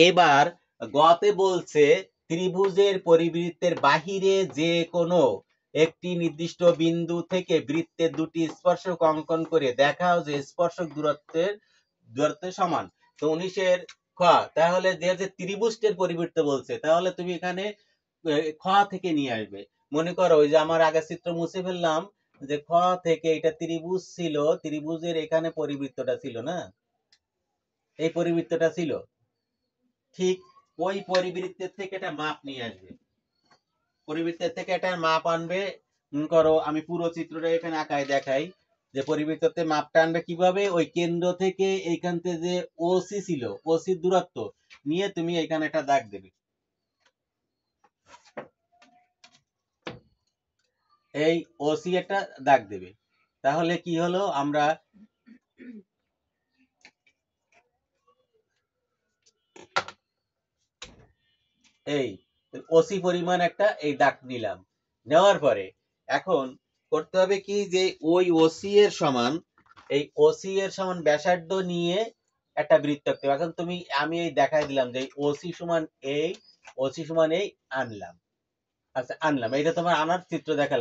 এবার গতে বলছে ত্রিভুজের পরিবৃত্তের বাহিরে যে কোনো একটি নির্দিষ্ট বিন্দু থেকে বৃত্তের দুটি স্পর্শক অঙ্কন করে দেখাও যে স্পর্শক দূরত্বের সমান। তো 19-এর খ, তাহলে যে ত্রিভুজের পরিবৃত্ত বলছে, তাহলে তুমি এখানে খ থেকে নিয়ে আসবে। মনে করো ওই যে আমার আগের চিত্র মুছে ফেললাম, যে খ থেকে এটা ত্রিভুজ ছিল, ত্রিভুজের এখানে পরিবৃত্তটা ছিল না, এই পরিবৃত্তটা ছিল, ঠিক ওই পরিবৃত্তের থেকে একটা মাপ নিয়ে আসবে। পরিবৃত্তের থেকে একটা মাপ আনবে। করো আমি পুরো চিত্রটা এখানে আঁকায় দেখাই, যে পরিবৃত্ততে মাপটা আনবে কিভাবে, ওই কেন্দ্র থেকে এইখান থেকে যে ওসি ছিল, ওসির দূরত্ব নিয়ে তুমি এখানে একটা দাগ দেবে। এই ওসি একটা দাগ দেবে। তাহলে কি হলো, আমরা এই ওসি পরিমাণ একটা এই দাগ নিলাম। নেওয়ার পরে এখন করতে হবে কি, যে ওই ওসি এর সমান, এই ওসি এর সমান ব্যাসার্ধ নিয়ে একটা বৃত্ত আঁকতে হবে। এখন তুমি আমি এই দেখাই দিলাম যে ওসি সমান এই, ওসি সমান এই আনলাম। আচ্ছা আনলাম, এটা তোমার আনার চিত্র দেখালাম।